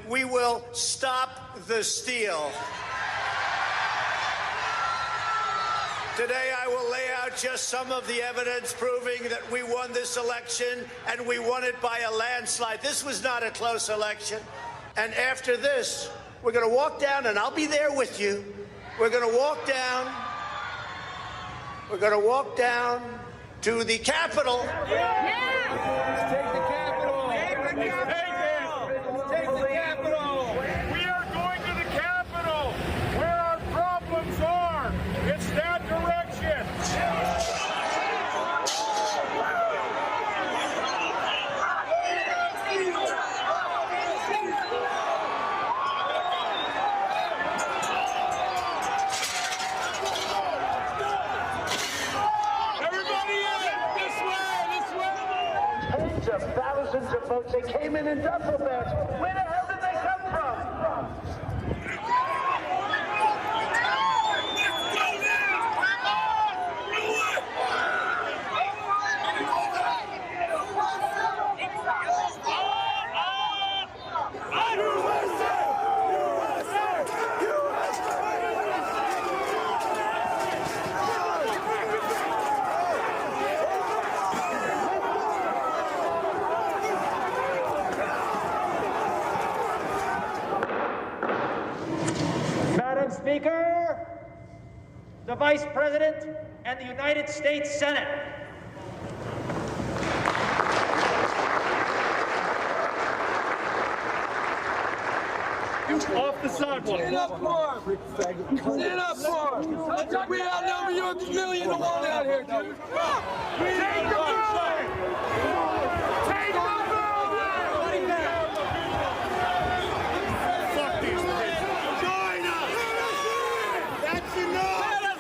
we will stop the steal. Today, I will lay out just some of the evidence proving that we won this election, and we won it by a landslide. This was not a close election. And after this, we're going to walk down, and I'll be there with you. We're going to walk down. We're going to walk down to the Capitol. Let's take the Capitol. Take the Capitol. We are going to the Capitol, where our problems are. It's that direction. Of thousands of votes. They came in duffel bags. Where the hell did they come from? Madam Speaker, the Vice President, and the United States Senate. Off the sidewalk. Stand up for him. Stand up for him. We outnumber you a million to one out here, dude. Take the building! Take the building! Fuck these kids. Join us! That's enough!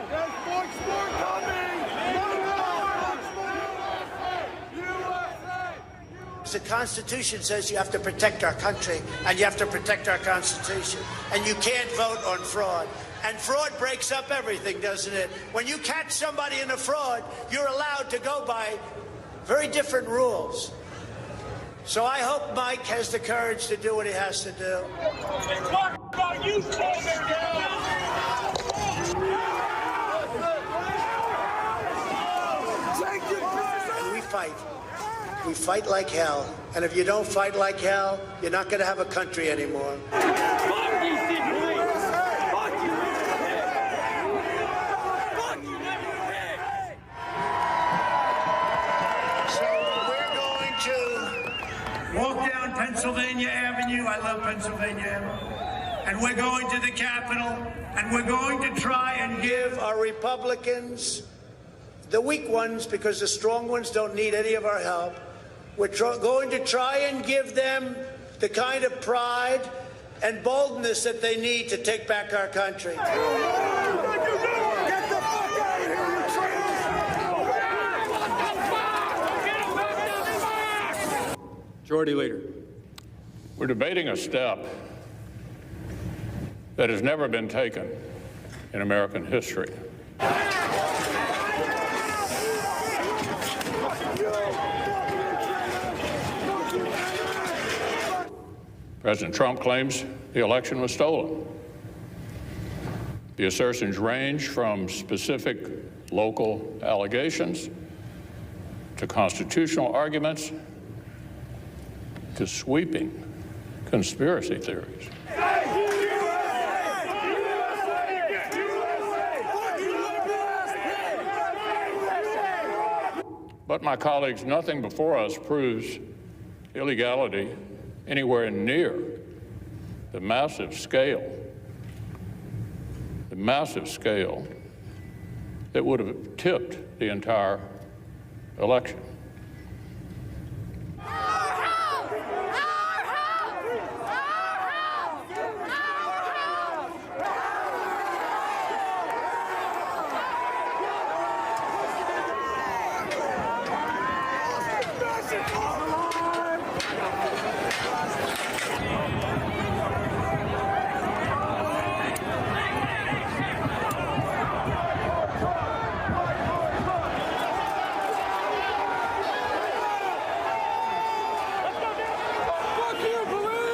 There's much more coming! The Constitution says you have to protect our country, and you have to protect our Constitution, and you can't vote on fraud. And fraud breaks up everything, doesn't it? When you catch somebody in a fraud, you're allowed to go by very different rules. So I hope Mike has the courage to do what he has to do. Talk about you standing down! We fight. We fight like hell. And if you don't fight like hell, you're not going to have a country anymore. So we're going to walk down Pennsylvania Avenue. I love Pennsylvania Avenue. And we're going to the Capitol. And we're going to try and give our Republicans, the weak ones, because the strong ones don't need any of our help. We're going to try and give them the kind of pride and boldness that they need to take back our country. Get the fuck out of here, you traitors! Majority Leader. We're debating a step that has never been taken in American history. President Trump claims the election was stolen. The assertions range from specific local allegations to constitutional arguments to sweeping conspiracy theories. But my colleagues, nothing before us proves illegality anywhere near the massive scale that would have tipped the entire election. Fuck you, police!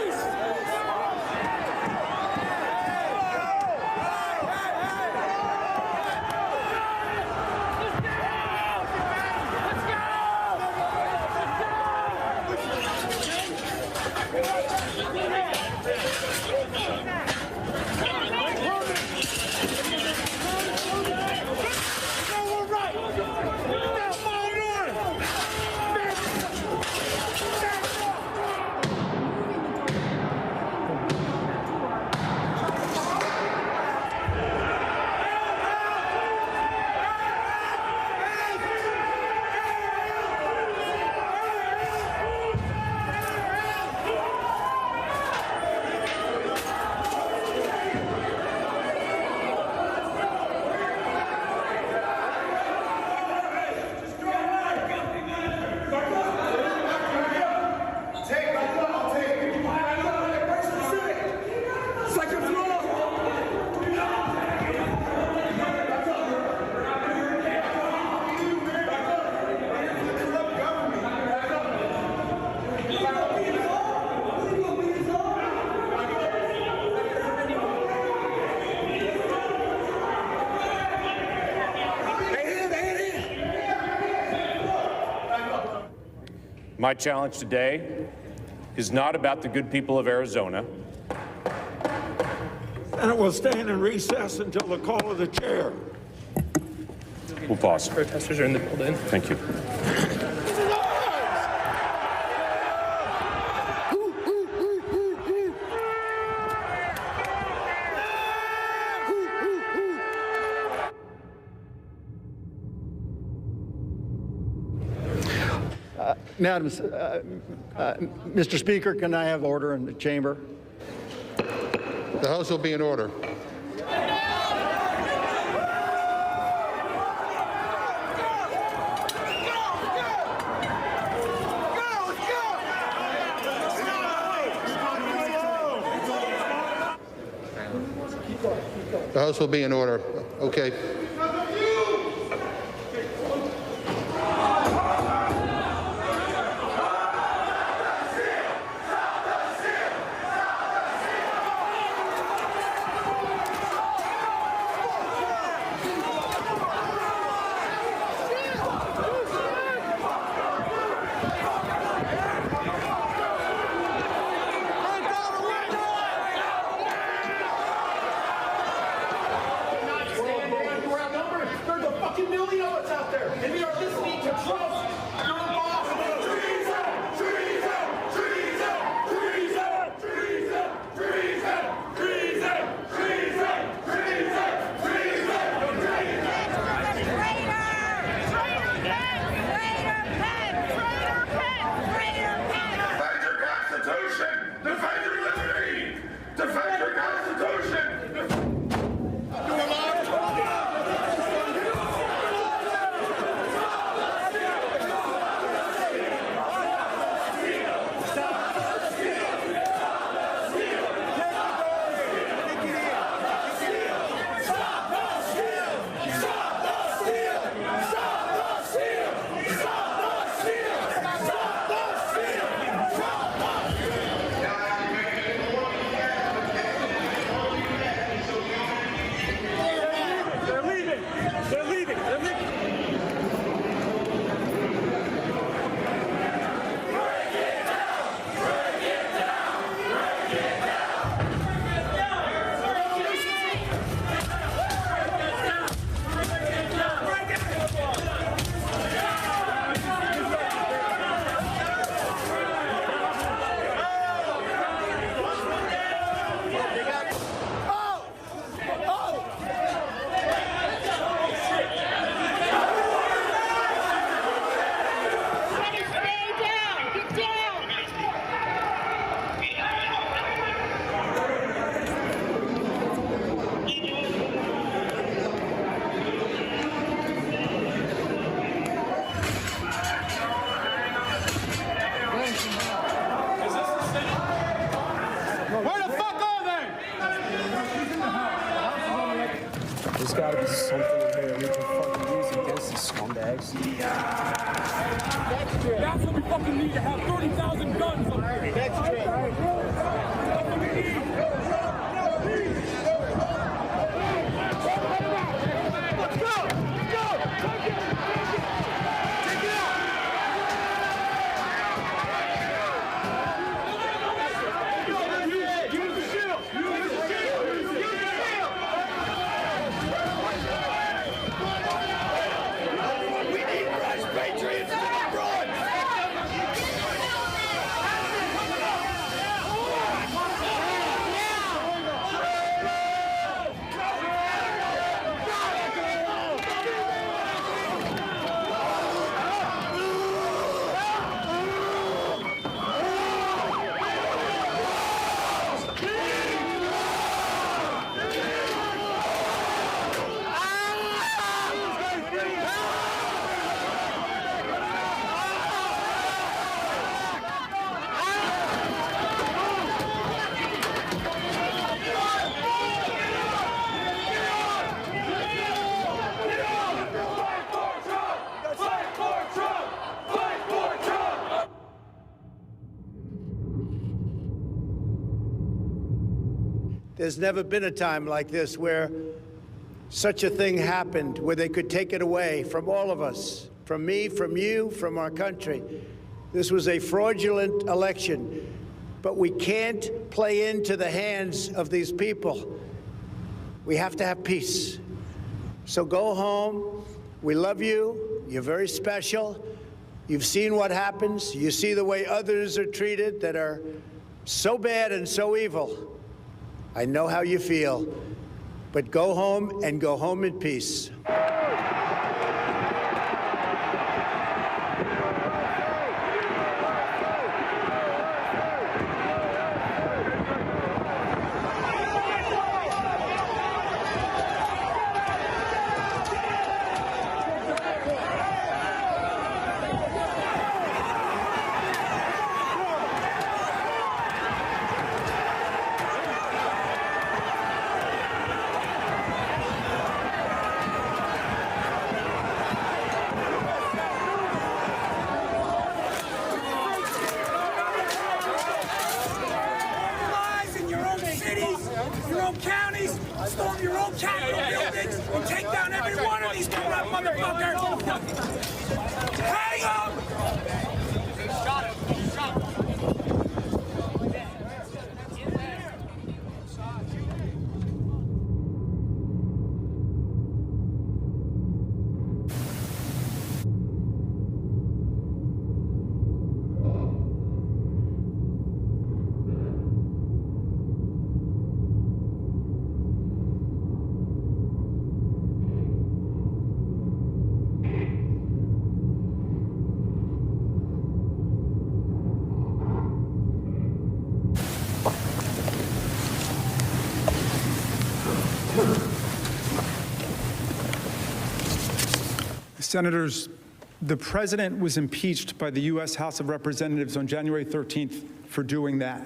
My challenge today is not about the good people of Arizona. And it will stand in recess until the call of the chair. We'll pause. Protesters are in the building. Thank you. Mr. Speaker, can I have order in the chamber? The House will be in order. The House will be in order. Okay. There's got to be something in here we can fucking use against these scumbags. That's what we fucking need to have 30,000 guns up here. That's true. That's what we need. Let's go! Let's go! Take it! Take it out! There's never been a time like this where such a thing happened, where they could take it away from all of us, from me, from you, from our country. This was a fraudulent election, but we can't play into the hands of these people. We have to have peace. So go home. We love you. You're very special. You've seen what happens. You see the way others are treated that are so bad and so evil. I know how you feel, but go home and go home in peace. Your own counties, storm your own Capitol buildings, and take down every one of these corrupt motherfuckers. Hang up! Shot him. Senators, the president was impeached by the U.S. House of Representatives on January 13th for doing that.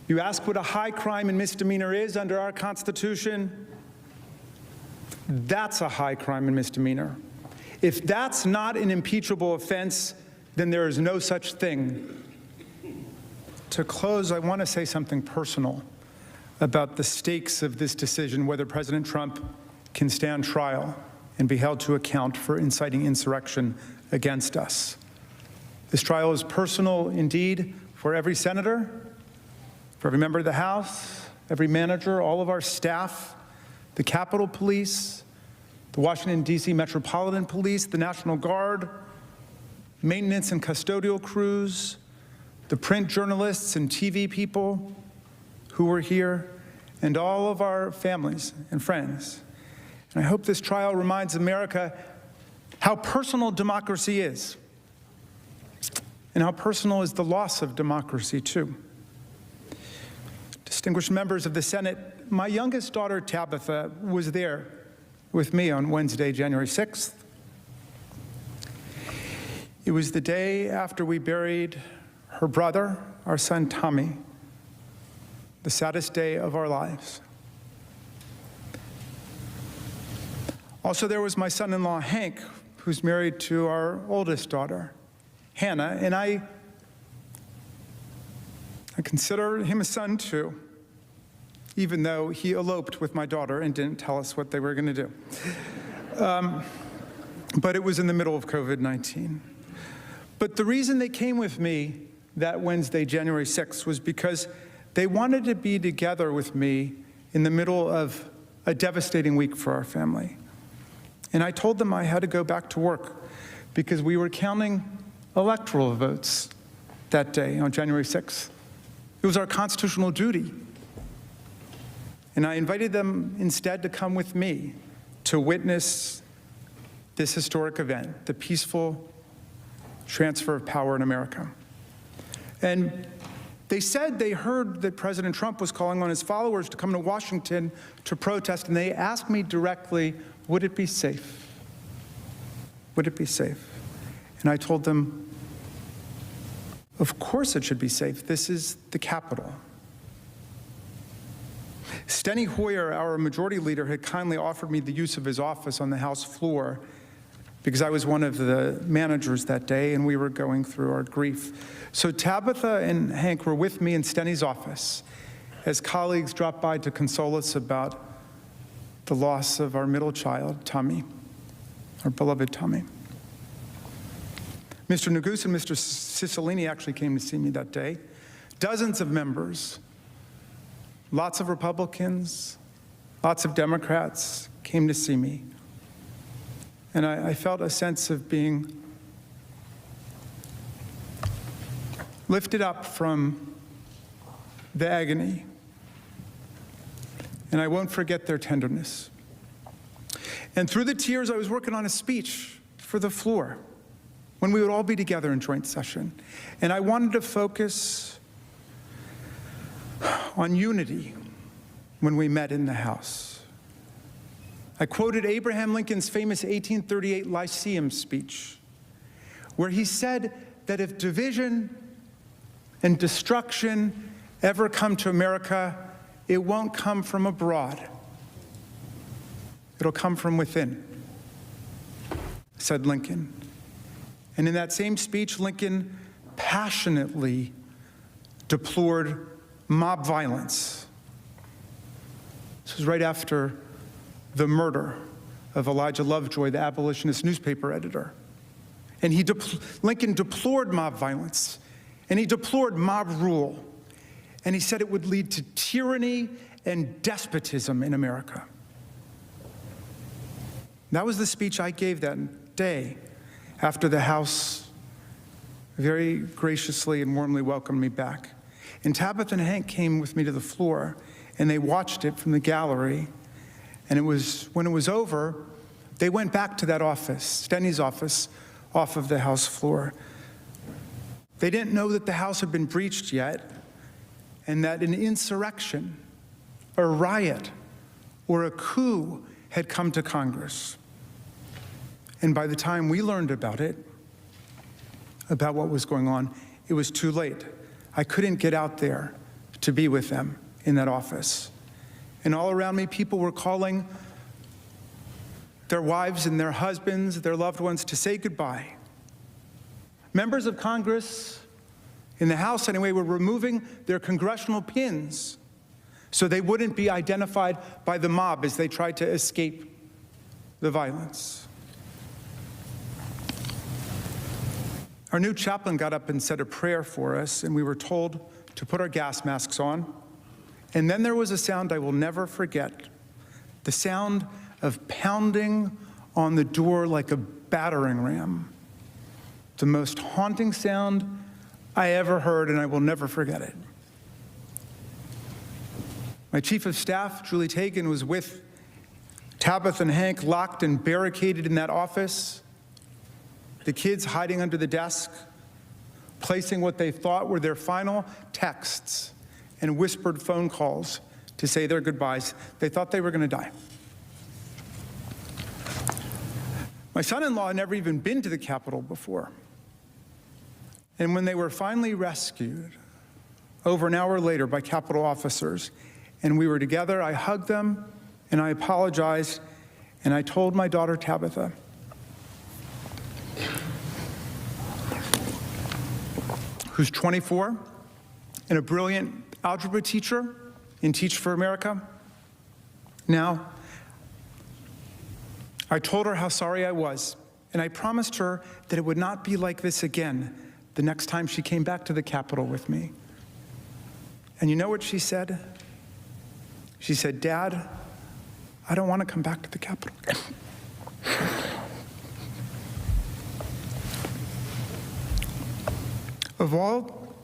You ask what a high crime and misdemeanor is under our Constitution? That's a high crime and misdemeanor. If that's not an impeachable offense, then there is no such thing. To close, I want to say something personal about the stakes of this decision, whether President Trump can stand trial and be held to account for inciting insurrection against us. This trial is personal indeed for every senator, for every member of the House, every manager, all of our staff, the Capitol Police, the Washington, D.C. Metropolitan Police, the National Guard, maintenance and custodial crews, the print journalists and TV people who were here, and all of our families and friends. And I hope this trial reminds America how personal democracy is, and how personal is the loss of democracy, too. Distinguished members of the Senate, my youngest daughter, Tabitha, was there with me on Wednesday, January 6th. It was the day after we buried her brother, our son, Tommy, the saddest day of our lives. Also, there was my son-in-law, Hank, who's married to our oldest daughter, Hannah, and I consider him a son, too, even though he eloped with my daughter and didn't tell us what they were going to do. But it was in the middle of COVID-19. But the reason they came with me that Wednesday, January 6th, was because they wanted to be together with me in the middle of a devastating week for our family. And I told them I had to go back to work because we were counting electoral votes that day on January 6th. It was our constitutional duty. And I invited them instead to come with me to witness this historic event, the peaceful transfer of power in America. And they said they heard that President Trump was calling on his followers to come to Washington to protest, and they asked me directly, would it be safe? Would it be safe? And I told them, of course it should be safe. This is the Capitol. Steny Hoyer, our majority leader, had kindly offered me the use of his office on the House floor because I was one of the managers that day and we were going through our grief. So Tabitha and Hank were with me in Steny's office. as colleagues dropped by to console us about the loss of our middle child, Tommy, our beloved Tommy. Mr. Neguse and Mr. Cicilline actually came to see me that day. Dozens of members, lots of Republicans, lots of Democrats came to see me. And I felt a sense of being lifted up from the agony. And I won't forget their tenderness. And through the tears, I was working on a speech for the floor when we would all be together in joint session. And I wanted to focus on unity when we met in the House. I quoted Abraham Lincoln's famous 1838 Lyceum speech, where he said that if division and destruction ever come to America, it won't come from abroad. It'll come from within, said Lincoln. And in that same speech, Lincoln passionately deplored mob violence. This was right after the murder of Elijah Lovejoy, the abolitionist newspaper editor. And Lincoln deplored mob violence, and he deplored mob rule. And he said it would lead to tyranny and despotism in America. That was the speech I gave that day after the House very graciously and warmly welcomed me back. And Tabitha and Hank came with me to the floor, and they watched it from the gallery. And when it was over, they went back to that office, Steny office, off of the House floor. They didn't know that the House had been breached yet, and that an insurrection, a riot, or a coup had come to Congress. And by the time we learned about it, about what was going on, it was too late. I couldn't get out there to be with them in that office. And all around me, people were calling their wives and their husbands, their loved ones, to say goodbye. Members of Congress, in the House anyway, were removing their congressional pins so they wouldn't be identified by the mob as they tried to escape the violence. Our new chaplain got up and said a prayer for us, and we were told to put our gas masks on. And then there was a sound I will never forget, the sound of pounding on the door like a battering ram. The most haunting sound I ever heard, and I will never forget it. My chief of staff, Julie Tagan, was with Tabitha and Hank locked and barricaded in that office. The kids hiding under the desk, placing what they thought were their final texts and whispered phone calls to say their goodbyes. They thought they were going to die. My son-in-law had never even been to the Capitol before. And when they were finally rescued, over an hour later by Capitol officers, and we were together, I hugged them, and I apologized, and I told my daughter Tabitha, who's 24 and a brilliant algebra teacher in Teach for America. Now, I told her how sorry I was, and I promised her that it would not be like this again the next time she came back to the Capitol with me. And you know what she said? She said, "Dad, I don't want to come back to the Capitol again." Of all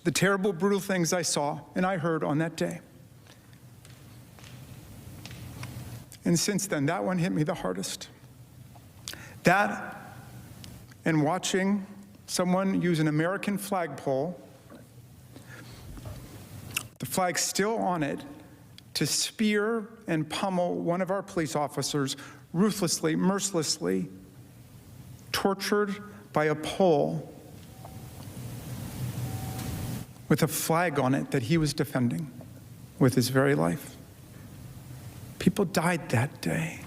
the terrible, brutal things I saw and I heard on that day, and since then, that one hit me the hardest. That and watching someone use an American flagpole, the flag still on it, to spear and pummel one of our police officers ruthlessly, mercilessly, tortured by a pole with a flag on it that he was defending with his very life. People died that day.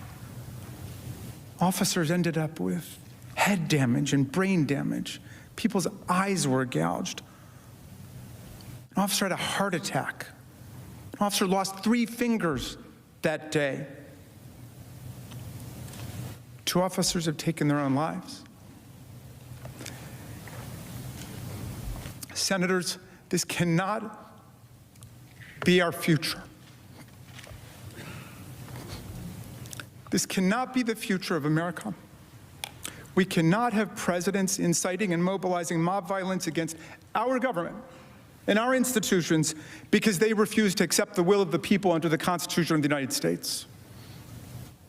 Officers ended up with head damage and brain damage. People's eyes were gouged. An officer had a heart attack An officer lost 3 fingers that day. 2 officers have taken their own lives. Senators, this cannot be our future. This cannot be the future of America. We cannot have presidents inciting and mobilizing mob violence against our government and our institutions because they refuse to accept the will of the people under the Constitution of the United States.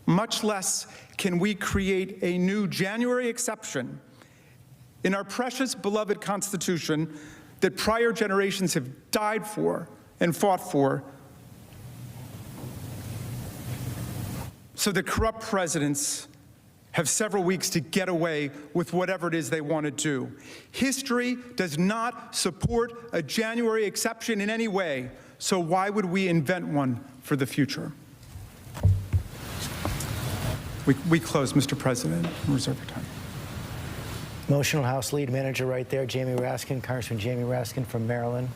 Much less can we create a new January exception in our precious, beloved Constitution that prior generations have died for and fought for, so that corrupt presidents have several weeks to get away with whatever it is they want to do. History does not support a January exception in any way, so why would we invent one for the future? We close, Mr. President, and reserve your time. Motion House Lead Manager right there, Jamie Raskin, Congressman Jamie Raskin from Maryland.